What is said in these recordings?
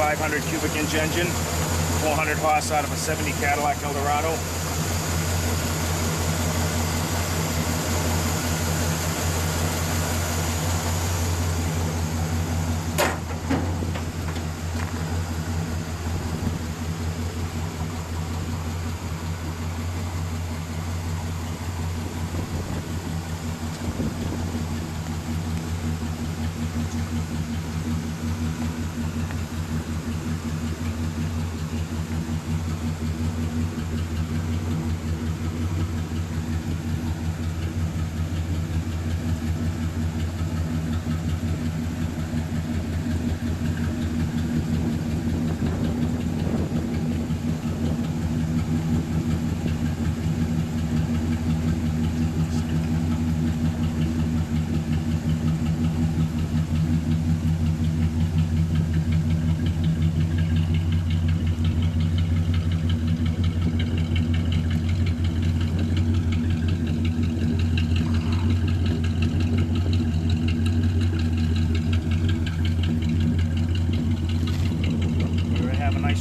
500 cubic inch engine, 400 horse out of a 70 Cadillac Eldorado.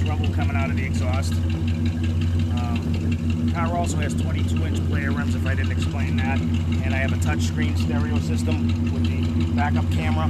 Rumble coming out of the exhaust. The car also has 22-inch player rims, if I didn't explain that, and I have a touchscreen stereo system with the backup camera.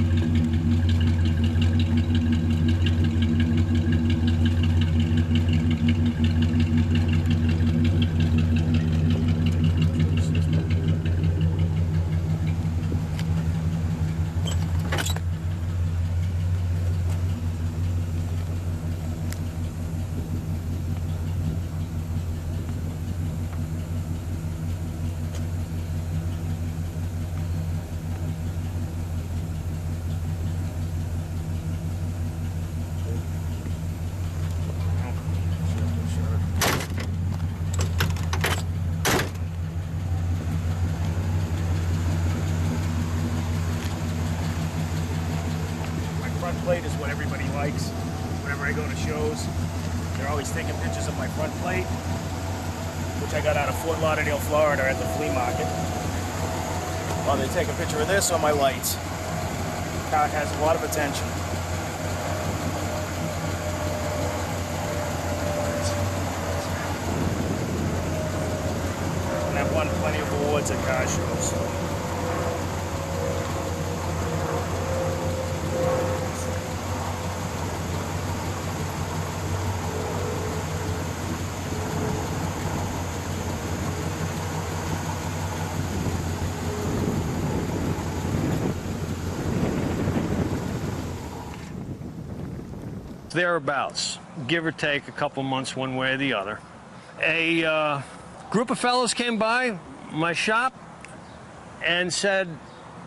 Front plate is what everybody likes. Whenever I go to shows, they're always taking pictures of my front plate, which I got out of Fort Lauderdale, Florida at the flea market. While they take a picture of this on my lights. The car has a lot of attention. And I've won plenty of awards at car shows. Thereabouts, give or take a couple months one way or the other. A group of fellows came by my shop and said,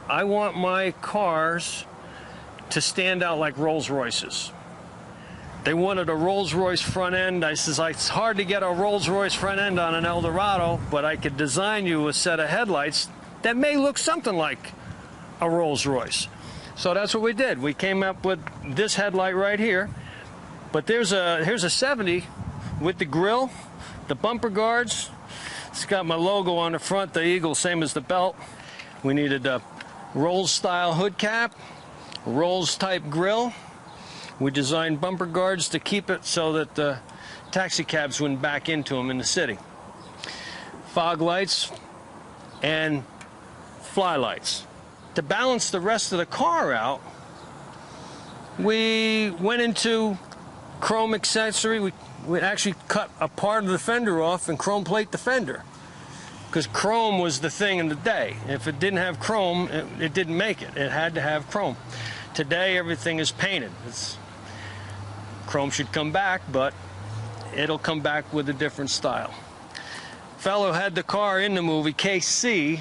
I want my cars to stand out like Rolls Royces. They wanted a Rolls Royce front end. I says, it's hard to get a Rolls Royce front end on an Eldorado, but I could design you a set of headlights that may look something like a Rolls Royce. So that's what we did. We came up with this headlight right here. But here's a 70 with the grille, the bumper guards. It's got my logo on the front, the eagle, same as the belt. We needed a Rolls style hood cap, Rolls type grille. We designed bumper guards to keep it so that the taxi cabs wouldn't back into them in the city. Fog lights and fly lights. To balance the rest of the car out, we went into chrome accessory. We actually cut a part of the fender off and chrome plate the fender, because chrome was the thing in the day. If it didn't have chrome, it didn't make it. It had to have chrome. Today everything is painted. Chrome should come back, but it'll come back with a different style. Fellow had the car in the movie, KC,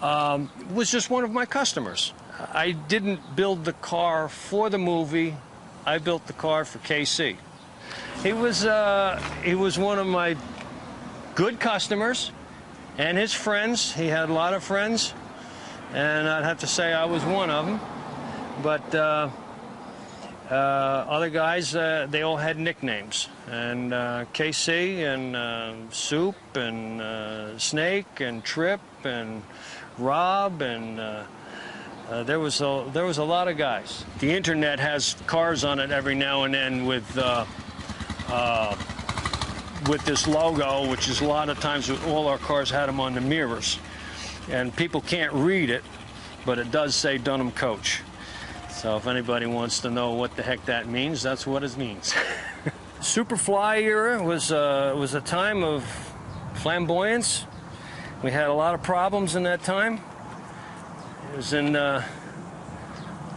was just one of my customers. I didn't build the car for the movie. I built the car for KC. He was one of my good customers, and his friends. He had a lot of friends, and I'd have to say I was one of them. But other guys, they all had nicknames, and KC and Soup and Snake and Trip and Rob and There was a lot of guys. The internet has cars on it every now and then with this logo, which is a lot of times all our cars had them on the mirrors, and people can't read it, but it does say Dunham Coach. So if anybody wants to know what the heck that means, that's what it means. Superfly era was a time of flamboyance. We had a lot of problems in that time. It was in the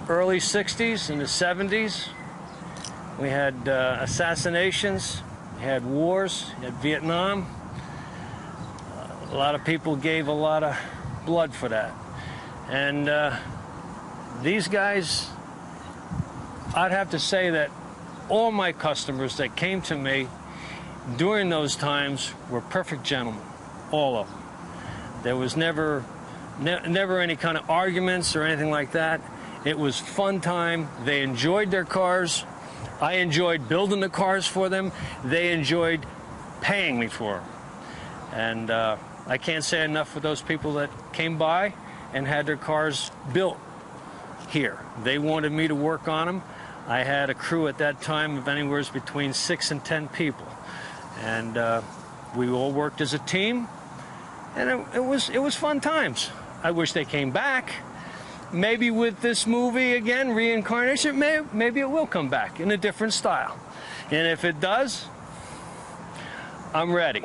early 60s and the 70s. We had assassinations, we had wars, we had Vietnam. A lot of people gave a lot of blood for that. And these guys, I'd have to say that all my customers that came to me during those times were perfect gentlemen, all of them. There was never any kind of arguments or anything like that. It was fun time. They enjoyed their cars. I enjoyed building the cars for them. They enjoyed paying me for them. And I can't say enough for those people that came by and had their cars built here. They wanted me to work on them. I had a crew at that time of anywhere between 6 and 10 people. And we all worked as a team. And it was fun times. I wish they came back. Maybe with this movie again, Reincarnation, maybe it will come back in a different style. And if it does, I'm ready.